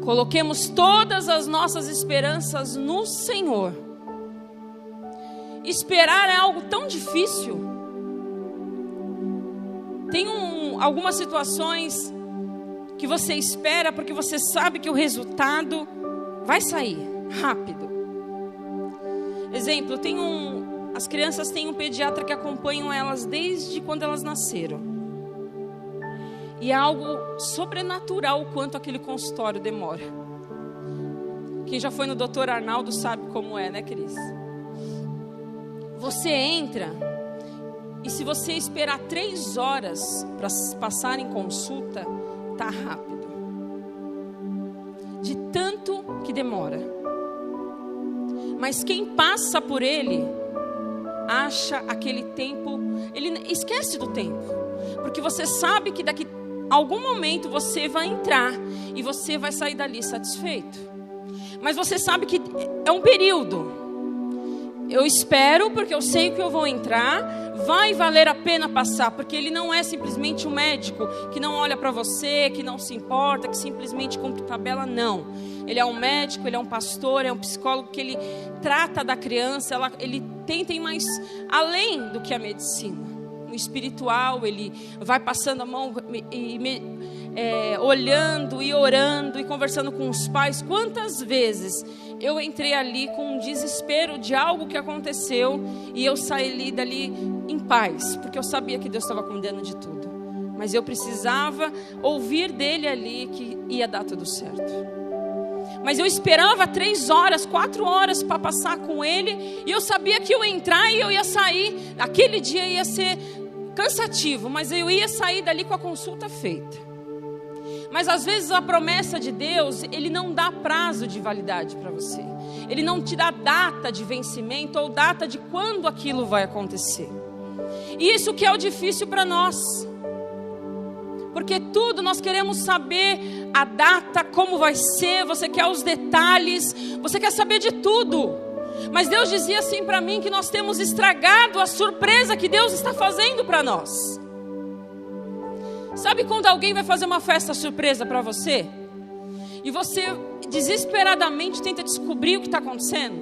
Coloquemos todas as nossas esperanças no Senhor. Esperar é algo tão difícil. Tem algumas situações que você espera porque você sabe que o resultado vai sair rápido. Exemplo, as crianças têm um pediatra que acompanha elas desde quando elas nasceram. E é algo sobrenatural o quanto aquele consultório demora. Quem já foi no Dr. Arnaldo sabe como é, né, Cris? Você entra e se você esperar 3 horas para passar em consulta, tá rápido. De tanto que demora. Mas quem passa por ele, acha aquele tempo, ele esquece do tempo. Porque você sabe que daqui a algum momento você vai entrar e você vai sair dali satisfeito. Mas você sabe que é um período. Eu espero porque eu sei que eu vou entrar, vai valer a pena passar, porque ele não é simplesmente um médico que não olha para você, que não se importa, que simplesmente cumpre tabela, não. Ele é um médico, ele é um pastor, é um psicólogo que ele trata da criança, ele tenta ir mais além do que a medicina. No espiritual, ele vai passando a mão olhando e orando e conversando com os pais. Quantas vezes eu entrei ali com um desespero de algo que aconteceu e eu saí dali em paz, porque eu sabia que Deus estava cuidando de tudo, mas eu precisava ouvir dele ali que ia dar tudo certo. Mas eu esperava 3 horas, 4 horas para passar com ele, e eu sabia que eu ia entrar e eu ia sair. Aquele dia ia ser cansativo, mas eu ia sair dali com a consulta feita. Mas às vezes a promessa de Deus, Ele não dá prazo de validade para você. Ele não te dá data de vencimento ou data de quando aquilo vai acontecer. E isso que é o difícil para nós. Porque tudo nós queremos saber a data, como vai ser, você quer os detalhes, você quer saber de tudo. Mas Deus dizia assim para mim que nós temos estragado a surpresa que Deus está fazendo para nós. Sabe quando alguém vai fazer uma festa surpresa para você? E você desesperadamente tenta descobrir o que está acontecendo?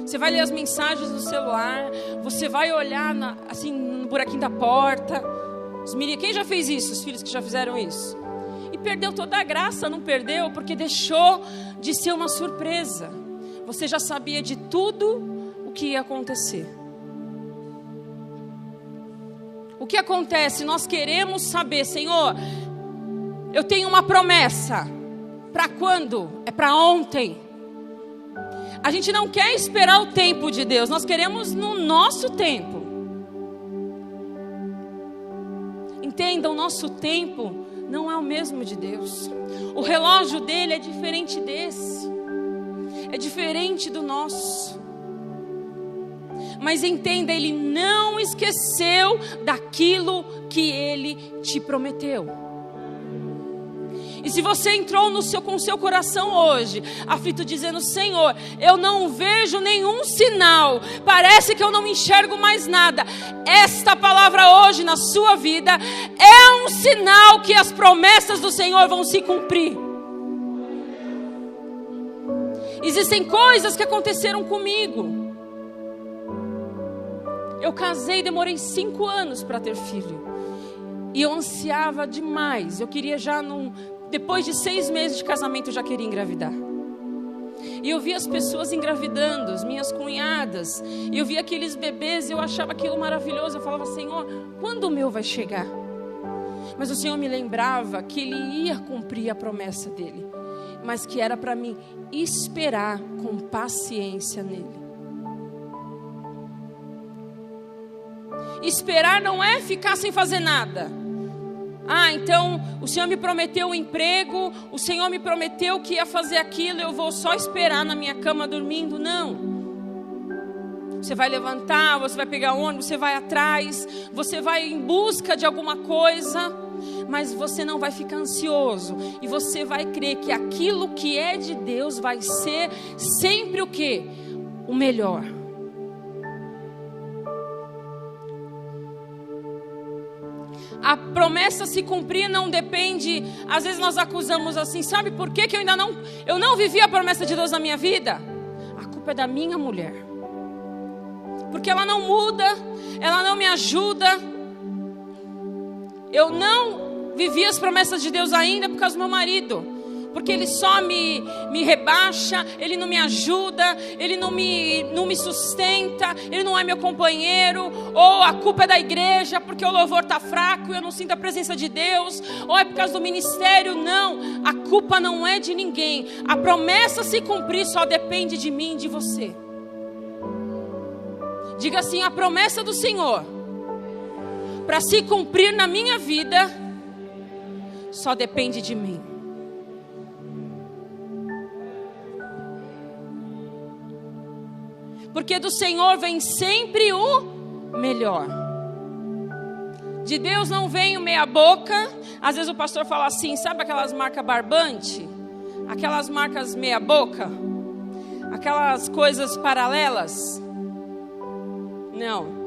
Você vai ler as mensagens no celular, você vai olhar assim no buraquinho da porta. Quem já fez isso? Os filhos que já fizeram isso. E perdeu toda a graça, não perdeu? Porque deixou de ser uma surpresa. Você já sabia de tudo o que ia acontecer. O que acontece? Nós queremos saber, Senhor, eu tenho uma promessa. Para quando? É para ontem. A gente não quer esperar o tempo de Deus, nós queremos no nosso tempo. Entenda, o nosso tempo não é o mesmo de Deus. O relógio dele é diferente desse. É diferente do nosso. Mas entenda, Ele não esqueceu daquilo que Ele te prometeu. E se você entrou com o seu coração hoje, aflito, dizendo: Senhor, eu não vejo nenhum sinal, parece que eu não enxergo mais nada. Esta palavra hoje na sua vida é um sinal que as promessas do Senhor vão se cumprir. Existem coisas que aconteceram comigo. Eu casei, demorei 5 anos para ter filho. E eu ansiava demais. Eu queria depois de 6 meses de casamento, eu já queria engravidar. E eu via as pessoas engravidando, as minhas cunhadas. E eu via aqueles bebês e eu achava aquilo maravilhoso. Eu falava: Senhor, quando o meu vai chegar? Mas o Senhor me lembrava que Ele ia cumprir a promessa dEle. Mas que era para mim esperar com paciência nele. Esperar não é ficar sem fazer nada. Então o Senhor me prometeu um emprego, o Senhor me prometeu que ia fazer aquilo, eu vou só esperar na minha cama dormindo. Não. Você vai levantar, você vai pegar ônibus, você vai atrás, você vai em busca de alguma coisa, mas você não vai ficar ansioso. E você vai crer que aquilo que é de Deus vai ser sempre o quê? O melhor. A promessa se cumprir não depende. Às vezes nós acusamos assim, sabe por que eu não vivi a promessa de Deus na minha vida? A culpa é da minha mulher, porque ela não muda, ela não me ajuda. Eu não vivi as promessas de Deus ainda por causa do meu marido, porque ele só me rebaixa, ele não me ajuda, ele não me sustenta, ele não é meu companheiro. Ou a culpa é da igreja, porque o louvor está fraco e eu não sinto a presença de Deus. Ou é por causa do ministério. Não, a culpa não é de ninguém. A promessa se cumprir só depende de mim e de você. Diga assim: a promessa do Senhor, para se cumprir na minha vida, só depende de mim. Porque do Senhor vem sempre o melhor. De Deus não vem o meia boca. Às vezes o pastor fala assim, sabe aquelas marcas barbante? Aquelas marcas meia boca? Aquelas coisas paralelas? Não.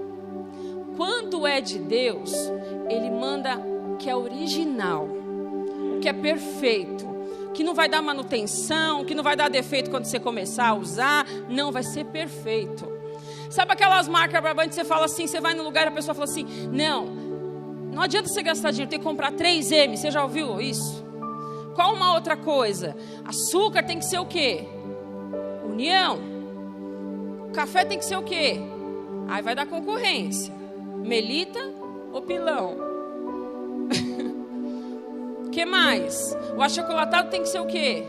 Quando é de Deus, Ele manda o que é original, o que é perfeito, que não vai dar manutenção, que não vai dar defeito quando você começar a usar. Não, vai ser perfeito. Sabe aquelas marcas barbantes, você fala assim, você vai no lugar e a pessoa fala assim, não adianta você gastar dinheiro, tem que comprar 3M, você já ouviu isso? Qual uma outra coisa? Açúcar tem que ser o quê? União. Café tem que ser o quê? Aí vai dar concorrência. Melita ou pilão? O que mais? O achocolatado tem que ser o quê?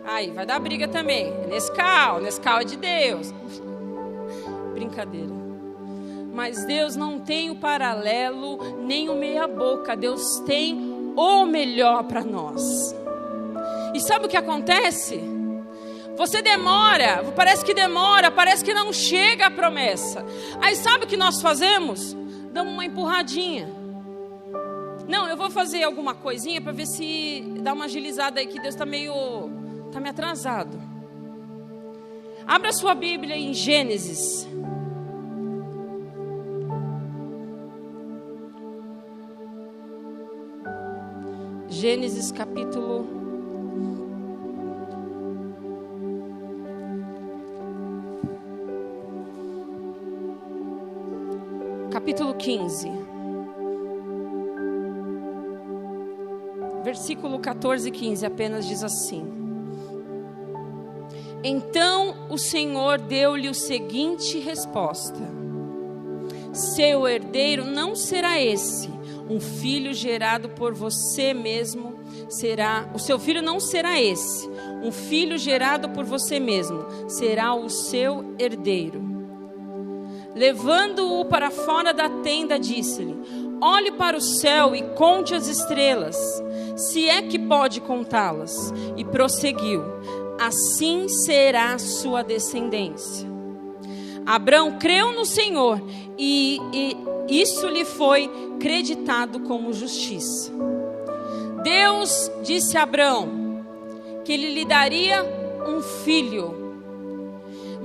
Aí, vai dar briga também. Nescau é de Deus. Brincadeira. Mas Deus não tem o paralelo, nem o meia boca. Deus tem o melhor para nós. E sabe o que acontece? Você demora, parece que não chega a promessa. Aí sabe o que nós fazemos? Damos uma empurradinha. Não, eu vou fazer alguma coisinha para ver se dá uma agilizada aí, que Deus está meio atrasado. Abra sua Bíblia em Gênesis. Gênesis capítulo 15. Versículo 14 e 15 apenas diz assim: Então o Senhor deu-lhe a seguinte resposta: Seu herdeiro não será esse, um filho gerado por você mesmo será. O seu filho não será esse, um filho gerado por você mesmo será o seu herdeiro. Levando-o para fora da tenda, disse-lhe: Olhe para o céu e conte as estrelas, se é que pode contá-las. E prosseguiu: Assim será sua descendência. Abrão creu no Senhor e isso lhe foi creditado como justiça. Deus disse a Abrão que ele lhe daria um filho.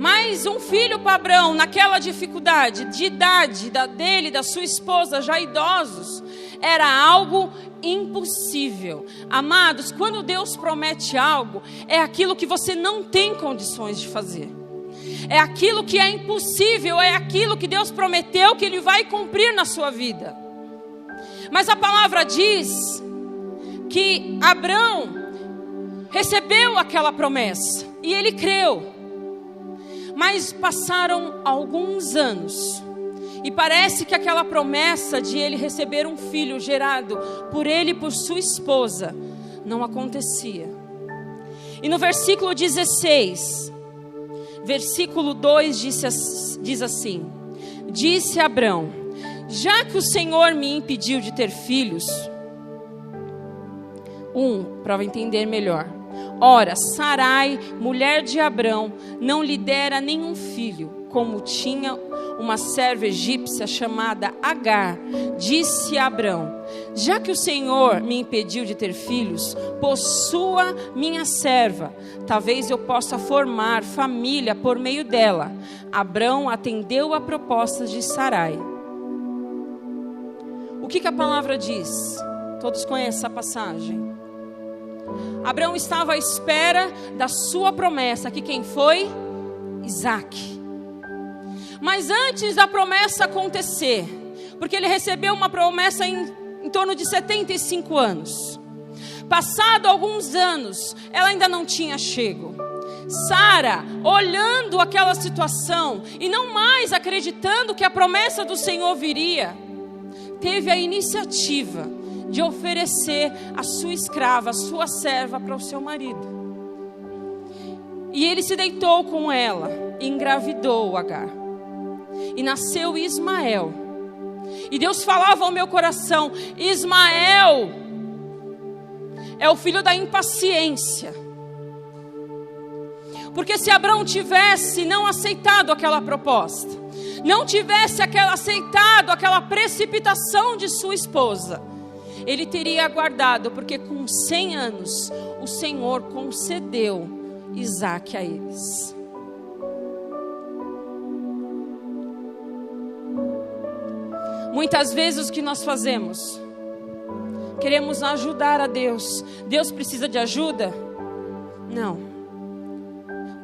Mas um filho para Abrão, naquela dificuldade de idade dele, da sua esposa, já idosos, era algo impossível. Amados, quando Deus promete algo, é aquilo que você não tem condições de fazer. É aquilo que é impossível, é aquilo que Deus prometeu que Ele vai cumprir na sua vida. Mas a palavra diz que Abrão recebeu aquela promessa e ele creu. Mas passaram alguns anos e parece que aquela promessa de ele receber um filho gerado por ele e por sua esposa não acontecia. E no versículo 16, versículo 2 diz assim: Disse Abrão: Já que o Senhor me impediu de ter filhos, para entender melhor. Ora, Sarai, mulher de Abrão, não lhe dera nenhum filho, como tinha uma serva egípcia chamada Agar. Disse a Abrão: Já que o Senhor me impediu de ter filhos, possua minha serva, talvez eu possa formar família por meio dela. Abrão atendeu a proposta de Sarai. O que a palavra diz? Todos conhecem essa passagem. Abraão estava à espera da sua promessa, que quem foi? Isaque. Mas antes da promessa acontecer, porque ele recebeu uma promessa em torno de 75 anos. Passado alguns anos, ela ainda não tinha chego. Sara, olhando aquela situação e não mais acreditando que a promessa do Senhor viria, teve a iniciativa de oferecer a sua escrava, a sua serva para o seu marido. E ele se deitou com ela, e engravidou Agar. E nasceu Ismael. E Deus falava ao meu coração: Ismael é o filho da impaciência. Porque se Abraão tivesse não aceitado aquela proposta, não tivesse aceitado aquela precipitação de sua esposa, ele teria aguardado, porque com 100 anos o Senhor concedeu Isaque a eles. Muitas vezes o que nós fazemos? Queremos ajudar a Deus. Deus precisa de ajuda? Não.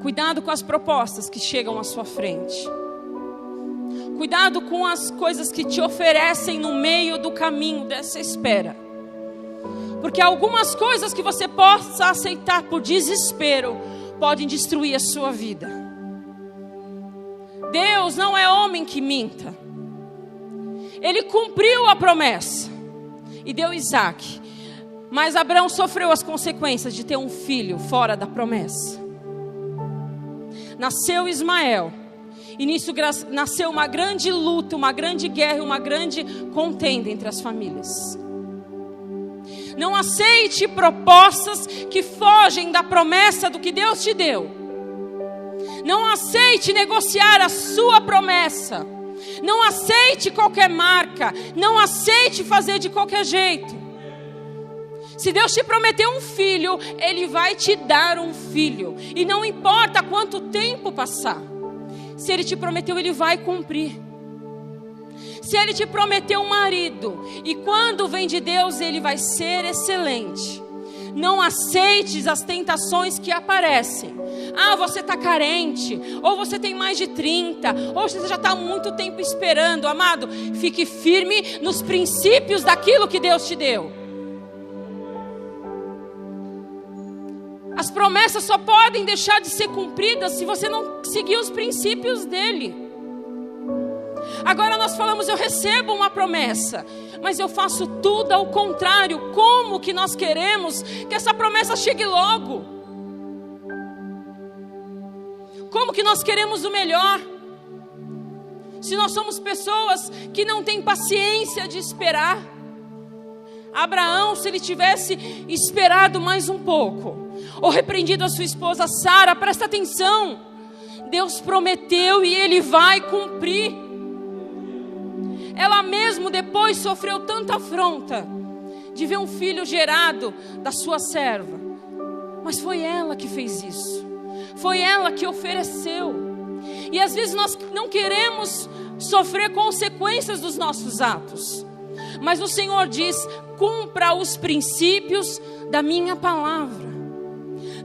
Cuidado com as propostas que chegam à sua frente. Cuidado com as coisas que te oferecem no meio do caminho dessa espera. Porque algumas coisas que você possa aceitar por desespero podem destruir a sua vida. Deus não é homem que minta. Ele cumpriu a promessa e deu Isaque. Mas Abraão sofreu as consequências de ter um filho fora da promessa. Nasceu Ismael. E nisso nasceu uma grande luta, uma grande guerra, uma grande contenda entre as famílias. Não aceite propostas que fogem da promessa do que Deus te deu. Não aceite negociar a sua promessa. Não aceite qualquer marca. Não aceite fazer de qualquer jeito. Se Deus te prometeu um filho, Ele vai te dar um filho. E não importa quanto tempo passar. Se Ele te prometeu, Ele vai cumprir. Se Ele te prometeu um marido, e quando vem de Deus, ele vai ser excelente. Não aceites as tentações que aparecem. Ah, você está carente, ou você tem mais de 30, ou você já está há muito tempo esperando. Amado, fique firme nos princípios daquilo que Deus te deu. As promessas só podem deixar de ser cumpridas se você não seguir os princípios dele. Agora nós falamos, eu recebo uma promessa, mas eu faço tudo ao contrário. Como que nós queremos que essa promessa chegue logo? Como que nós queremos o melhor? Se nós somos pessoas que não têm paciência de esperar. Abraão, se ele tivesse esperado mais um pouco, ou repreendido a sua esposa Sara, presta atenção, Deus prometeu e Ele vai cumprir. Ela mesmo depois sofreu tanta afronta de ver um filho gerado da sua serva, mas foi ela que fez isso, foi ela que ofereceu. E às vezes nós não queremos sofrer consequências dos nossos atos, mas o Senhor diz: cumpra os princípios da minha palavra.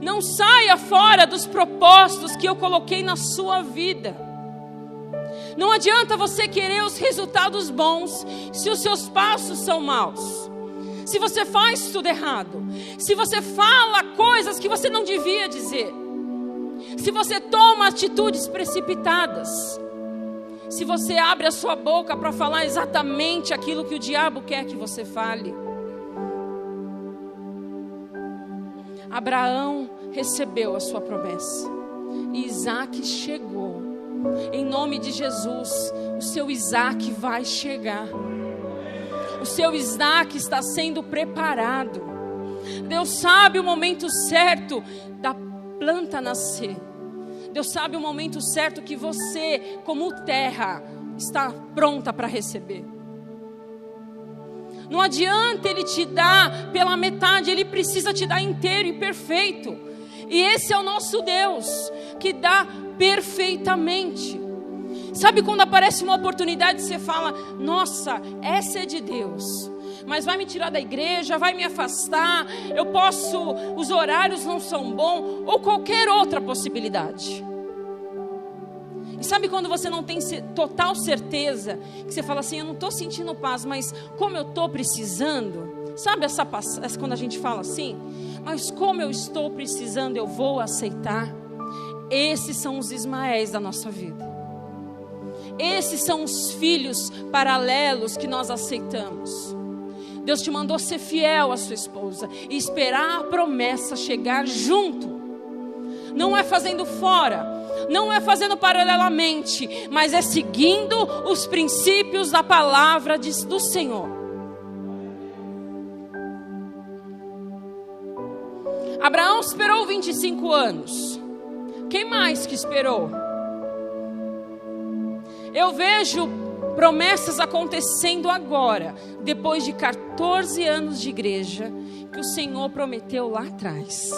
Não saia fora dos propósitos que eu coloquei na sua vida. Não adianta você querer os resultados bons se os seus passos são maus. Se você faz tudo errado. Se você fala coisas que você não devia dizer. Se você toma atitudes precipitadas. Se você abre a sua boca para falar exatamente aquilo que o diabo quer que você fale. Abraão recebeu a sua promessa. E Isaque chegou. Em nome de Jesus, o seu Isaque vai chegar. O seu Isaque está sendo preparado. Deus sabe o momento certo da planta nascer. Deus sabe o momento certo que você, como terra, está pronta para receber. Não adianta Ele te dar pela metade, Ele precisa te dar inteiro e perfeito. E esse é o nosso Deus, que dá perfeitamente. Sabe quando aparece uma oportunidade, você fala, nossa, essa é de Deus, mas vai me tirar da igreja, vai me afastar, os horários não são bons, ou qualquer outra possibilidade. E sabe quando você não tem total certeza, que você fala assim, eu não estou sentindo paz, mas como eu estou precisando, sabe quando a gente fala assim, mas como eu estou precisando, eu vou aceitar. Esses são os Ismaéis da nossa vida. Esses são os filhos paralelos que nós aceitamos. Deus te mandou ser fiel à sua esposa e esperar a promessa chegar junto. Não é fazendo fora, não é fazendo paralelamente, mas é seguindo os princípios da palavra do Senhor. Abraão esperou 25 anos. Quem mais que esperou? Eu vejo promessas acontecendo agora, depois de 14 anos de igreja, que o Senhor prometeu lá atrás.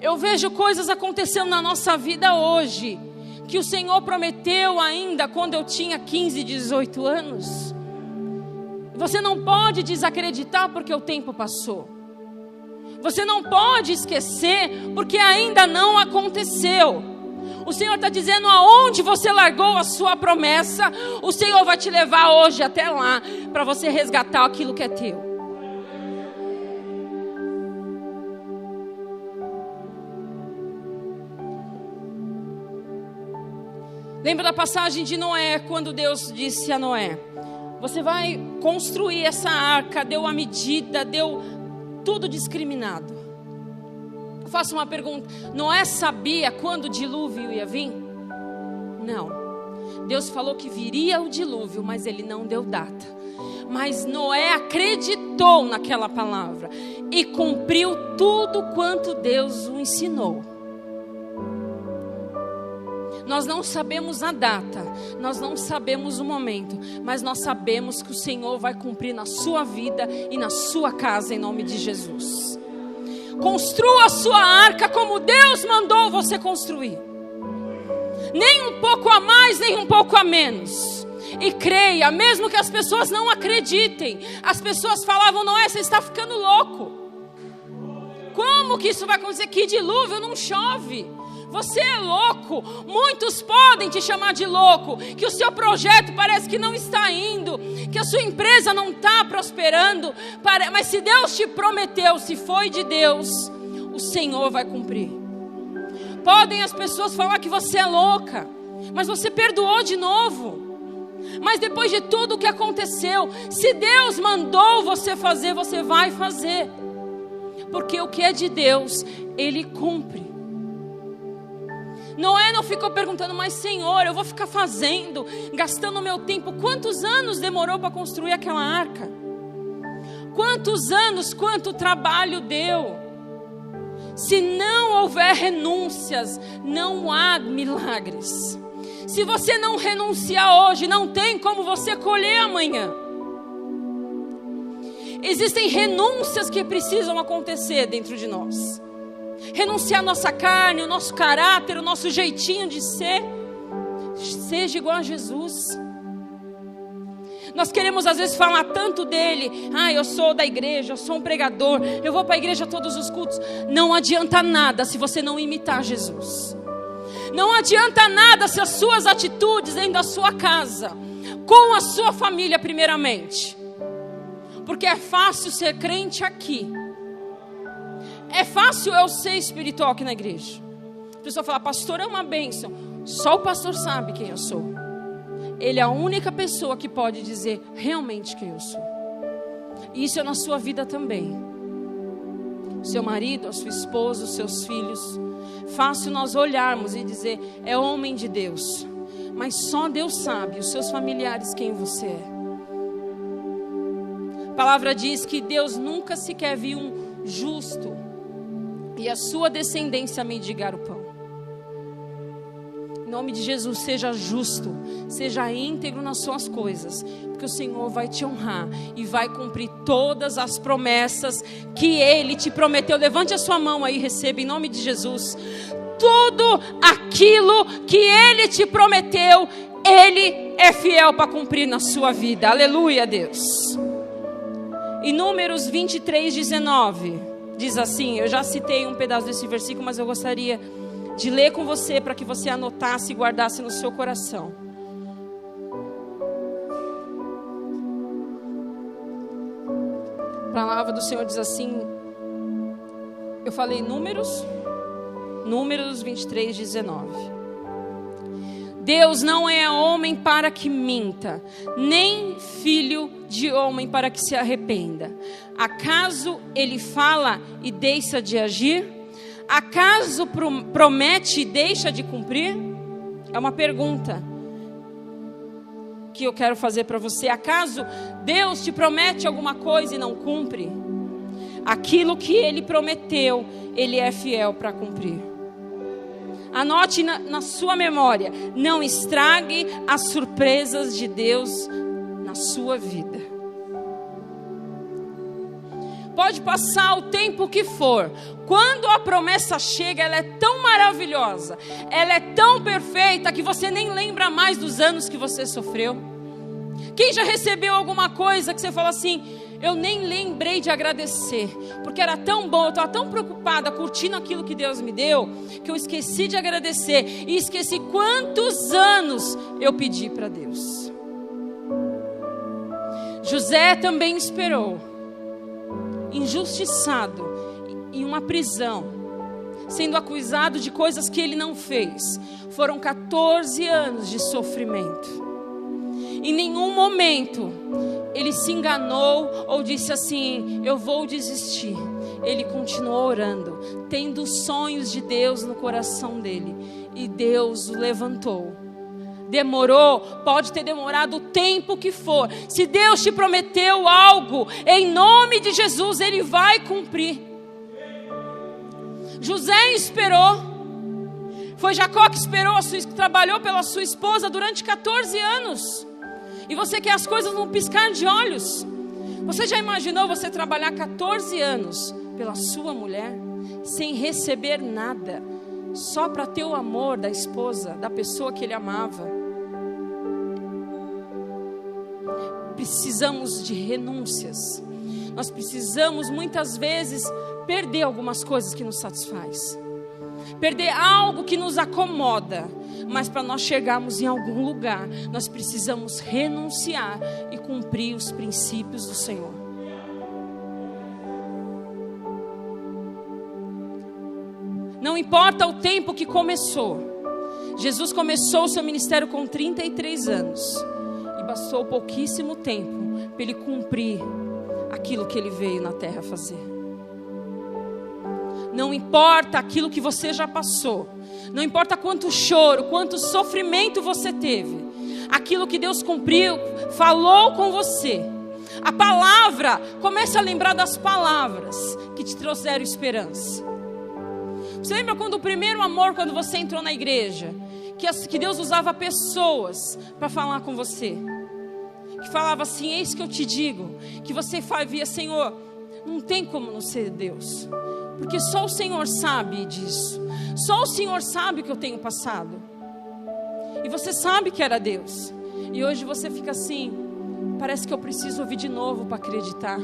Eu vejo coisas acontecendo na nossa vida hoje, que o Senhor prometeu ainda quando eu tinha 15, 18 anos. Você não pode desacreditar porque o tempo passou. Você não pode esquecer porque ainda não aconteceu. O Senhor está dizendo, aonde você largou a sua promessa, o Senhor vai te levar hoje até lá, para você resgatar aquilo que é teu. Lembra da passagem de Noé, quando Deus disse a Noé, você vai construir essa arca, deu a medida, deu tudo discriminado. Eu faço uma pergunta, Noé sabia quando o dilúvio ia vir? Não. Deus falou que viria o dilúvio, mas ele não deu data. Mas Noé acreditou naquela palavra e cumpriu tudo quanto Deus o ensinou. Nós não sabemos a data, nós não sabemos o momento, mas nós sabemos que o Senhor vai cumprir na sua vida e na sua casa, em nome de Jesus. Construa a sua arca como Deus mandou você construir. Nem um pouco a mais, nem um pouco a menos. E creia, mesmo que as pessoas não acreditem. As pessoas falavam, Noé, você está ficando louco. Como que isso vai acontecer? Que dilúvio, não chove. Você é louco. Muitos podem te chamar de louco, que o seu projeto parece que não está indo, que a sua empresa não está prosperando, mas se Deus te prometeu, se foi de Deus, o Senhor vai cumprir. Podem as pessoas falar que você é louca, mas você perdoou de novo. Mas depois de tudo o que aconteceu, se Deus mandou você fazer, você vai fazer, porque o que é de Deus, Ele cumpre. Noé não ficou perguntando, mas Senhor, eu vou ficar fazendo, gastando meu tempo. Quantos anos demorou para construir aquela arca? Quantos anos, quanto trabalho deu? Se não houver renúncias, não há milagres. Se você não renunciar hoje, não tem como você colher amanhã. Existem renúncias que precisam acontecer dentro de nós. Renunciar a nossa carne, o nosso caráter, o nosso jeitinho de ser. Seja igual a Jesus. Nós queremos às vezes falar tanto dele. Eu sou da igreja, eu sou um pregador, eu vou para a igreja todos os cultos. Não adianta nada se você não imitar Jesus. Não adianta nada se as suas atitudes dentro da sua casa, com a sua família primeiramente. Porque é fácil ser crente aqui. É fácil eu ser espiritual aqui na igreja. A pessoa fala, pastor é uma bênção. Só o pastor sabe quem eu sou. Ele é a única pessoa que pode dizer realmente quem eu sou. E isso é na sua vida também. O seu marido, a sua esposa, os seus filhos. Fácil nós olharmos e dizer, é homem de Deus. Mas só Deus sabe, os seus familiares, quem você é. A palavra diz que Deus nunca sequer viu um justo e a sua descendência mendigar o pão. Em nome de Jesus, seja justo, seja íntegro nas suas coisas, porque o Senhor vai te honrar e vai cumprir todas as promessas que Ele te prometeu. Levante a sua mão aí e receba em nome de Jesus. tudo aquilo que Ele te prometeu, Ele é fiel para cumprir na sua vida. Aleluia, Deus. Em Números 23:19, diz assim, eu já citei um pedaço desse versículo, mas eu gostaria de ler com você, para que você anotasse e guardasse no seu coração. A palavra do Senhor diz assim, eu falei Números 23:19. Deus não é homem para que minta, nem filho de homem para que se arrependa. Acaso Ele fala e deixa de agir? Acaso promete e deixa de cumprir? É uma pergunta que eu quero fazer para você. Acaso Deus te promete alguma coisa e não cumpre? Aquilo que Ele prometeu, Ele é fiel para cumprir. Anote na sua memória, não estrague as surpresas de Deus na sua vida. Pode passar o tempo que for, quando a promessa chega, ela é tão maravilhosa, ela é tão perfeita, que você nem lembra mais dos anos que você sofreu. Quem já recebeu alguma coisa que você fala assim, eu nem lembrei de agradecer, porque era tão bom, eu estava tão preocupada, curtindo aquilo que Deus me deu, que eu esqueci de agradecer, e esqueci quantos anos eu pedi para Deus. José também esperou, injustiçado, em uma prisão, sendo acusado de coisas que ele não fez. Foram 14 anos de sofrimento. Em nenhum momento ele se enganou ou disse assim, eu vou desistir. Ele continuou orando, tendo sonhos de Deus no coração dele, e Deus o levantou. Demorou, pode ter demorado o tempo que for. Se Deus te prometeu algo, em nome de Jesus, Ele vai cumprir. José esperou. Foi Jacó que esperou, trabalhou pela sua esposa durante 14 anos. E você quer as coisas num piscar de olhos? Você já imaginou você trabalhar 14 anos pela sua mulher, sem receber nada, só para ter o amor da esposa, da pessoa que ele amava? Precisamos de renúncias. Nós precisamos muitas vezes perder algumas coisas que nos satisfaz, perder algo que nos acomoda, mas para nós chegarmos em algum lugar, nós precisamos renunciar e cumprir os princípios do Senhor. Não importa o tempo que começou. Jesus começou o seu ministério com 33 anos. E bastou pouquíssimo tempo para ele cumprir aquilo que ele veio na terra fazer. Não importa aquilo que você já passou. Não importa quanto choro, quanto sofrimento você teve. Aquilo que Deus cumpriu, falou com você. A palavra, comece a lembrar das palavras que te trouxeram esperança. Você lembra quando o primeiro amor, quando você entrou na igreja, que Deus usava pessoas para falar com você, que falava assim, eis que eu te digo, que você via, Senhor, não tem como não ser Deus, porque só o Senhor sabe disso, só o Senhor sabe o que eu tenho passado, e você sabe que era Deus, e hoje você fica assim, parece que eu preciso ouvir de novo para acreditar,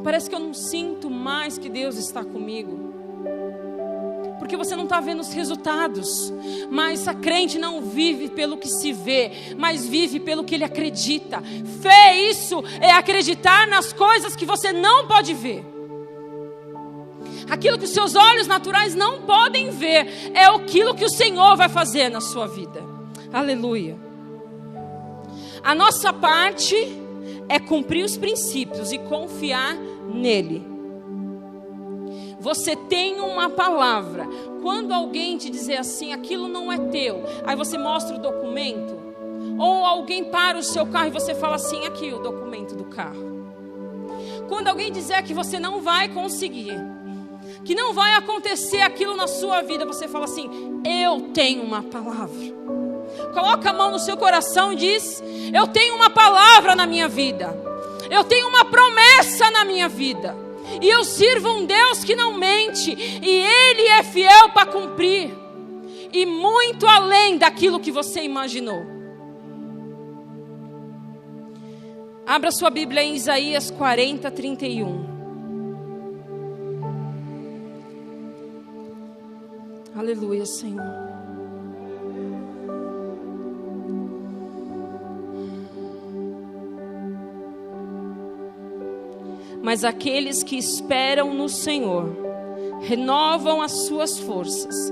parece que eu não sinto mais que Deus está comigo, porque você não está vendo os resultados. Mas a crente não vive pelo que se vê, mas vive pelo que ele acredita. Fé, isso é acreditar nas coisas que você não pode ver. Aquilo que os seus olhos naturais não podem ver, é aquilo que o Senhor vai fazer na sua vida. Aleluia. A nossa parte é cumprir os princípios e confiar nele. Você tem uma palavra. Quando alguém te dizer assim, aquilo não é teu, aí você mostra o documento, ou alguém para o seu carro e você fala assim, aqui o documento do carro. Quando alguém dizer que você não vai conseguir, que não vai acontecer aquilo na sua vida, você fala assim, eu tenho uma palavra. Coloca a mão no seu coração e diz, eu tenho uma palavra na minha vida, eu tenho uma promessa na minha vida. E eu sirvo um Deus que não mente, e Ele é fiel para cumprir, e muito além daquilo que você imaginou. Abra sua Bíblia em Isaías 40, 31. Aleluia, Senhor. Mas aqueles que esperam no Senhor renovam as suas forças,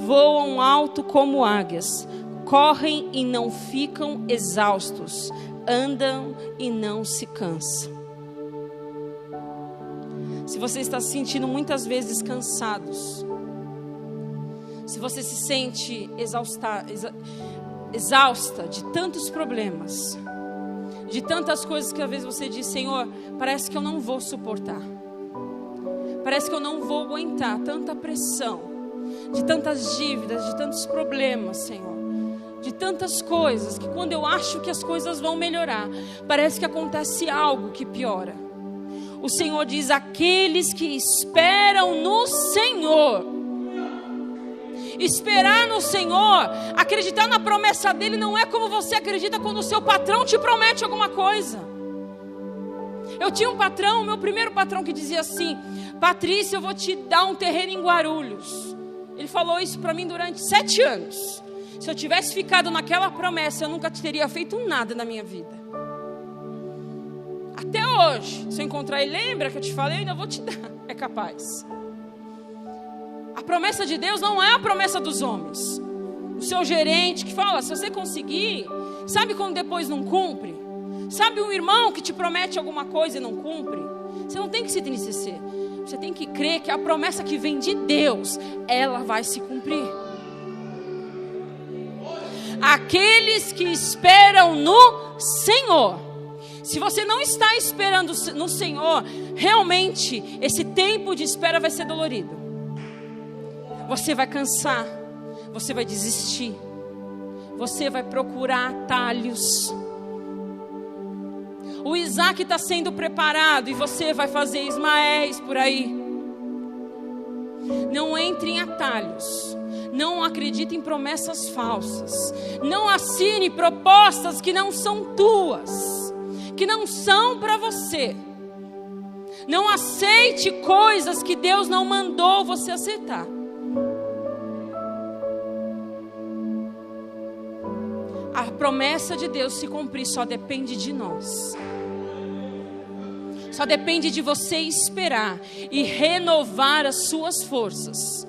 voam alto como águias, correm e não ficam exaustos, andam e não se cansam. Se você está se sentindo muitas vezes cansados, se você se sente exausta de tantos problemas, de tantas coisas que às vezes você diz: Senhor, parece que eu não vou suportar, parece que eu não vou aguentar tanta pressão, de tantas dívidas, de tantos problemas, Senhor, de tantas coisas, que quando eu acho que as coisas vão melhorar, parece que acontece algo que piora. O Senhor diz: aqueles que esperam no Senhor. Esperar no Senhor, acreditar na promessa dEle, não é como você acredita quando o seu patrão te promete alguma coisa. Eu tinha um patrão, meu primeiro patrão, que dizia assim: Patrícia, eu vou te dar um terreno em Guarulhos. Ele falou isso para mim durante 7 anos. Se eu tivesse ficado naquela promessa, eu nunca teria feito nada na minha vida. Até hoje, se eu encontrar ele, lembra que eu te falei? Eu ainda vou te dar, é capaz. A promessa de Deus não é a promessa dos homens. O seu gerente que fala: se você conseguir, sabe quando depois não cumpre? Sabe um irmão que te promete alguma coisa e não cumpre? Você não tem que se entristecer. Você tem que crer que a promessa que vem de Deus, ela vai se cumprir. Aqueles que esperam no Senhor. Se você não está esperando no Senhor, realmente esse tempo de espera vai ser dolorido. Você vai cansar, você vai desistir, você vai procurar atalhos. O Isaac está sendo preparado e você vai fazer Ismaéis por aí. Não entre em atalhos, não acredite em promessas falsas, não assine propostas que não são tuas, que não são para você. Não aceite coisas que Deus não mandou você aceitar. A promessa de Deus se cumprir só depende de nós. Só depende de você esperar e renovar as suas forças.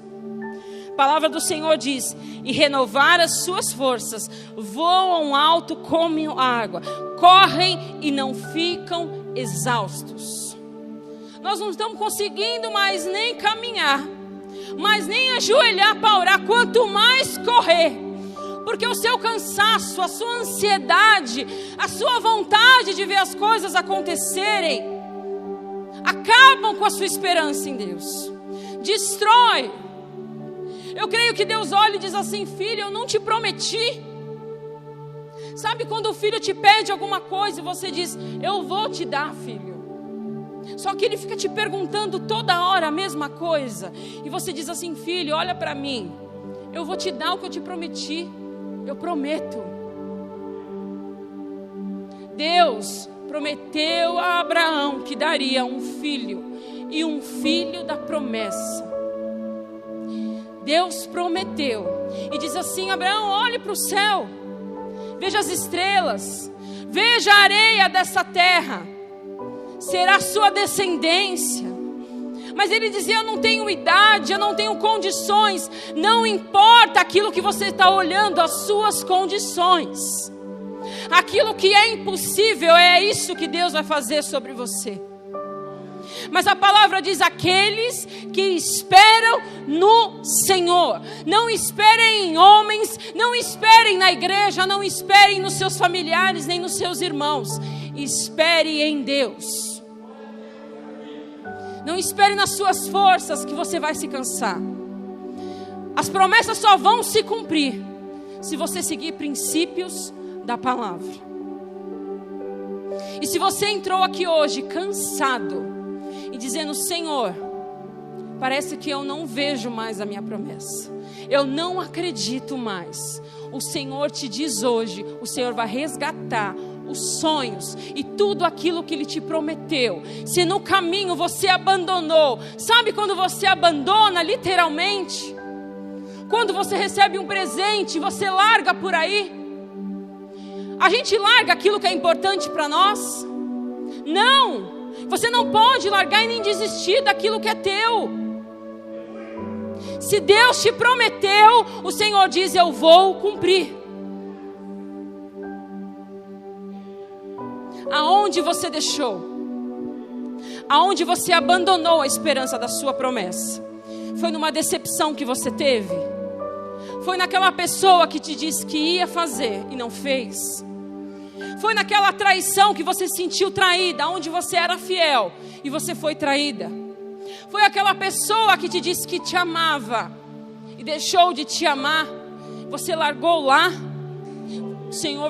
A palavra do Senhor diz: e renovar as suas forças, voam alto como água, correm e não ficam exaustos. Nós não estamos conseguindo mais nem caminhar, mas nem ajoelhar para orar, quanto mais correr. Porque o seu cansaço, a sua ansiedade, a sua vontade de ver as coisas acontecerem, acabam com a sua esperança em Deus. Destrói. Eu creio que Deus olha e diz assim: filho, eu não te prometi. Sabe quando o filho te pede alguma coisa e você diz: eu vou te dar, filho. Só que ele fica te perguntando toda hora a mesma coisa. E você diz assim: filho, olha para mim, eu vou te dar o que eu te prometi. Eu prometo. Deus prometeu a Abraão que daria um filho, e um filho da promessa. Deus prometeu e diz assim: Abraão, olhe para o céu, veja as estrelas, veja a areia dessa terra, será sua descendência. Mas ele dizia: eu não tenho idade, eu não tenho condições. Não importa aquilo que você está olhando, as suas condições. Aquilo que é impossível, é isso que Deus vai fazer sobre você. Mas a palavra diz: aqueles que esperam no Senhor. Não esperem em homens, não esperem na igreja, não esperem nos seus familiares, nem nos seus irmãos. Espere em Deus. Não espere nas suas forças, que você vai se cansar. As promessas só vão se cumprir se você seguir princípios da palavra. E se você entrou aqui hoje cansado, e dizendo: Senhor, parece que eu não vejo mais a minha promessa, eu não acredito mais. O Senhor te diz hoje, o Senhor vai resgatar os sonhos e tudo aquilo que Ele te prometeu. Se no caminho você abandonou, sabe quando você abandona literalmente? Quando você recebe um presente, você larga por aí. A gente larga aquilo que é importante para nós? Não, você não pode largar e nem desistir daquilo que é teu. Se Deus te prometeu, o Senhor diz: eu vou cumprir. Aonde você deixou? Aonde você abandonou a esperança da sua promessa? Foi numa decepção que você teve? Foi naquela pessoa que te disse que ia fazer e não fez? Foi naquela traição que você se sentiu traída, onde você era fiel e você foi traída? Foi aquela pessoa que te disse que te amava e deixou de te amar? Você largou lá? O Senhor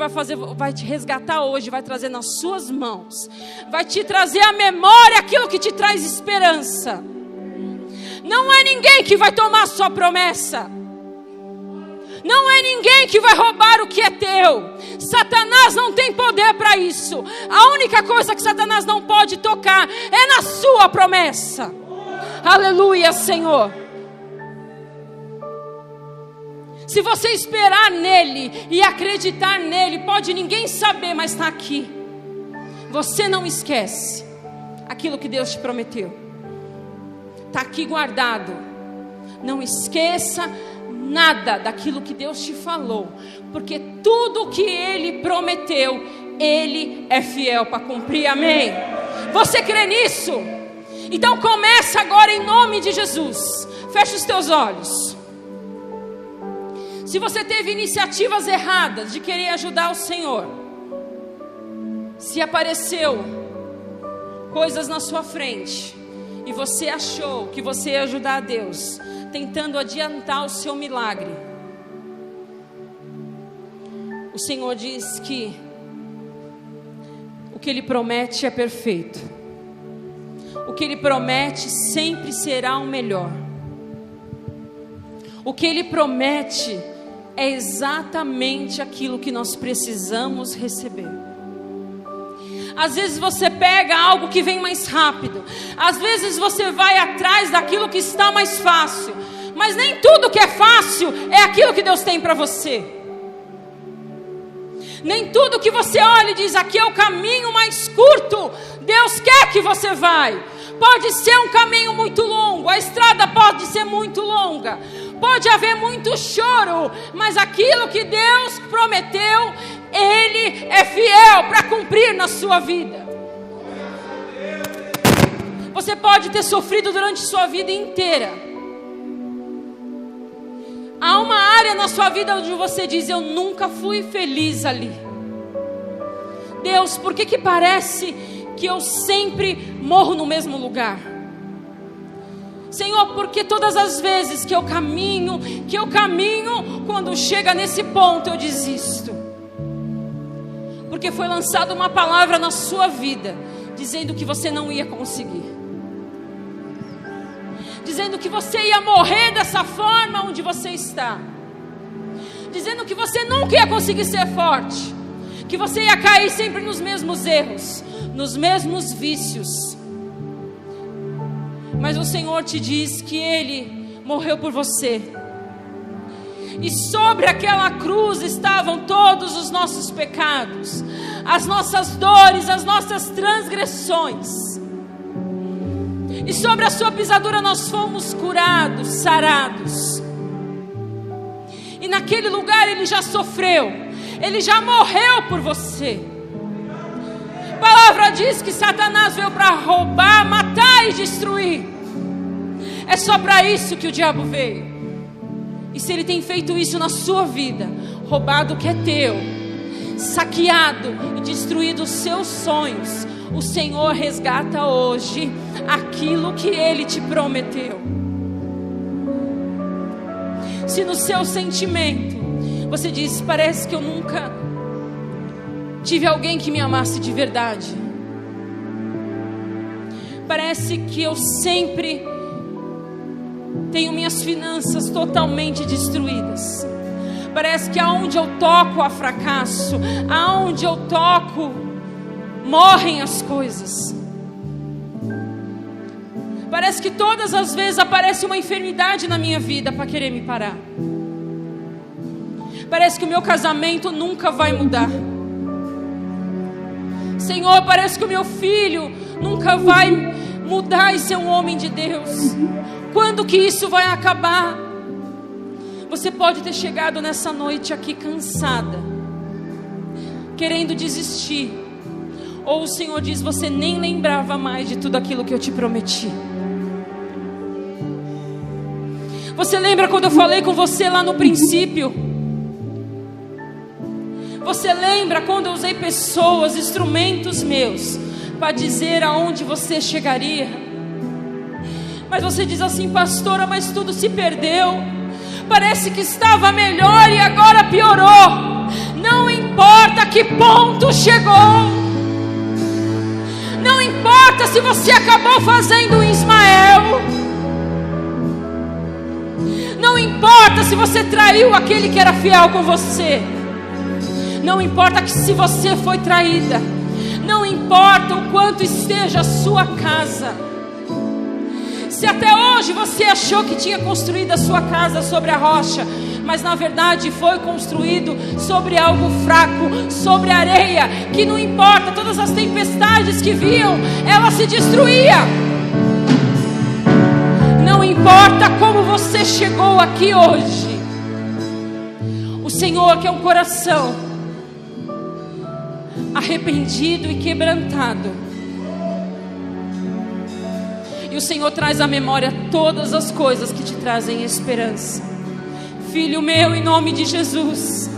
vai te resgatar hoje, vai trazer nas suas mãos, vai te trazer à memória aquilo que te traz esperança. Não é ninguém que vai tomar a sua promessa. Não é ninguém que vai roubar o que é teu. Satanás não tem poder para isso. A única coisa que Satanás não pode tocar é na sua promessa. Aleluia, Senhor. Se você esperar nele e acreditar nele, pode ninguém saber, mas está aqui. Você não esquece aquilo que Deus te prometeu. Está aqui guardado. Não esqueça nada daquilo que Deus te falou, porque tudo que Ele prometeu, Ele é fiel para cumprir. Amém? Você crê nisso? Então começa agora em nome de Jesus. Fecha os teus olhos. Se você teve iniciativas erradas de querer ajudar o Senhor, se apareceu coisas na sua frente e você achou que você ia ajudar a Deus, tentando adiantar o seu milagre, o Senhor diz que o que Ele promete é perfeito. O que Ele promete sempre será o melhor. O que Ele promete é exatamente aquilo que nós precisamos receber. Às vezes você pega algo que vem mais rápido. Às vezes você vai atrás daquilo que está mais fácil. Mas nem tudo que é fácil é aquilo que Deus tem para você. Nem tudo que você olha e diz: aqui é o caminho mais curto, Deus quer que você vai. Pode ser um caminho muito longo, a estrada pode ser muito longa, pode haver muito choro, mas aquilo que Deus prometeu, Ele é fiel para cumprir na sua vida. Você pode ter sofrido durante sua vida inteira. Há uma área na sua vida onde você diz: eu nunca fui feliz ali. Deus, por que parece que eu sempre morro no mesmo lugar? Senhor, porque todas as vezes que eu caminho, quando chega nesse ponto eu desisto. Porque foi lançada uma palavra na sua vida, dizendo que você não ia conseguir. Dizendo que você ia morrer dessa forma onde você está. Dizendo que você nunca ia conseguir ser forte. Que você ia cair sempre nos mesmos erros, nos mesmos vícios. Mas o Senhor te diz que Ele morreu por você. E sobre aquela cruz estavam todos os nossos pecados, as nossas dores, as nossas transgressões. E sobre a sua pisadura nós fomos curados, sarados. E naquele lugar Ele já sofreu, Ele já morreu por você. A palavra diz que Satanás veio para roubar, matar e destruir. É só para isso que o diabo veio. E se ele tem feito isso na sua vida, roubado o que é teu, saqueado e destruído os seus sonhos, o Senhor resgata hoje aquilo que Ele te prometeu. Se no seu sentimento você diz: parece que eu nunca tive alguém que me amasse de verdade. Parece que eu sempre tenho minhas finanças totalmente destruídas. Parece que aonde eu toco há fracasso, aonde eu toco morrem as coisas. Parece que todas as vezes aparece uma enfermidade na minha vida para querer me parar. Parece que o meu casamento nunca vai mudar. Senhor, parece que o meu filho nunca vai mudar e ser um homem de Deus. Quando que isso vai acabar? Você pode ter chegado nessa noite aqui cansada, querendo desistir. Ou o Senhor diz, você nem lembrava mais de tudo aquilo que eu te prometi. Você lembra quando eu falei com você lá no princípio? Você lembra quando eu usei pessoas, instrumentos meus, para dizer aonde você chegaria? Mas você diz assim, pastora, mas tudo se perdeu. Parece que estava melhor e agora piorou. Não importa que ponto chegou. Não importa se você acabou fazendo um Ismael. Não importa se você traiu aquele que era fiel com você. Não importa que se você foi traída. Não importa o quanto esteja a sua casa. Se até hoje você achou que tinha construído a sua casa sobre a rocha, mas na verdade foi construído sobre algo fraco, sobre areia, que não importa, todas as tempestades que vinham, ela se destruía. Não importa como você chegou aqui hoje, o Senhor quer um coração arrependido e quebrantado. E o Senhor traz à memória todas as coisas que te trazem esperança. Filho meu, em nome de Jesus,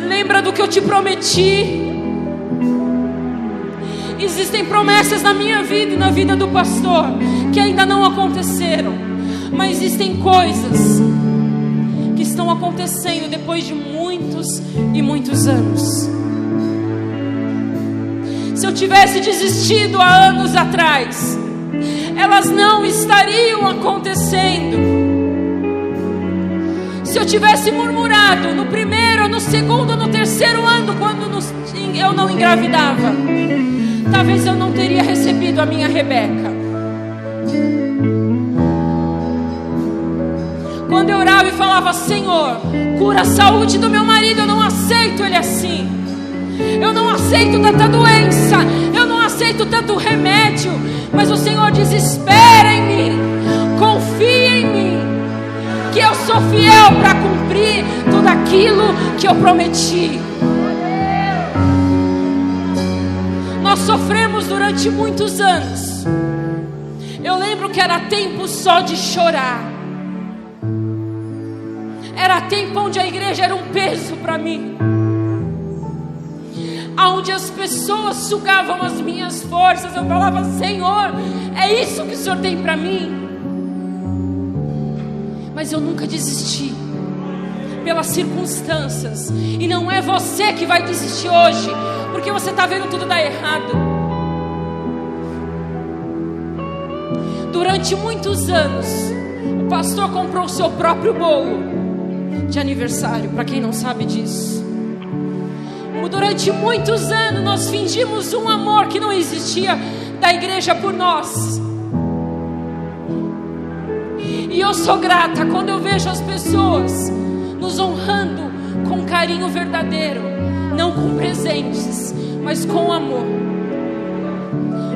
lembra do que eu te prometi. Existem promessas na minha vida e na vida do pastor que ainda não aconteceram, mas existem coisas que estão acontecendo depois de muitos e muitos anos. Se eu tivesse desistido há anos atrás, elas não estariam acontecendo. Se eu tivesse murmurado no primeiro, no segundo, no terceiro ano, quando eu não engravidava, talvez eu não teria recebido a minha Rebeca. Quando eu orava e falava, Senhor, cura a saúde do meu marido, eu não aceito ele assim. Eu não aceito tanta doença, eu não aceito tanto remédio. Mas o Senhor diz, espera em mim, confia em mim, que eu sou fiel para cumprir tudo aquilo que eu prometi. Nós sofremos durante muitos anos. Eu lembro que era tempo só de chorar. Era tempo onde a igreja era um peso para mim, onde as pessoas sugavam as minhas forças. Eu falava, Senhor, é isso que o Senhor tem para mim? Mas eu nunca desisti, pelas circunstâncias. E não é você que vai desistir hoje, porque você está vendo tudo dar errado. Durante muitos anos, o pastor comprou o seu próprio bolo de aniversário, para quem não sabe disso. Durante muitos anos nós fingimos um amor que não existia da igreja por nós. E eu sou grata quando eu vejo as pessoas nos honrando com carinho verdadeiro, não com presentes, mas com amor.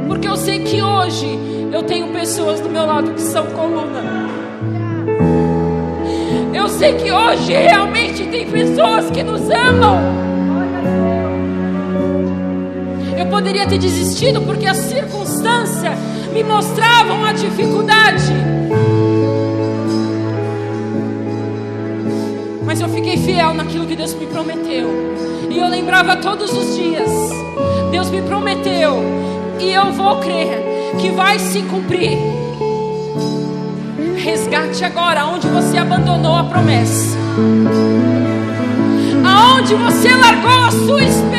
Porque eu sei que hoje eu tenho pessoas do meu lado que são coluna. Eu sei que hoje realmente tem pessoas que nos amam. Eu poderia ter desistido porque as circunstâncias me mostravam a dificuldade. Mas eu fiquei fiel naquilo que Deus me prometeu. E eu lembrava todos os dias, Deus me prometeu, e eu vou crer que vai se cumprir. Resgate agora onde você abandonou a promessa, aonde você largou a sua esperança.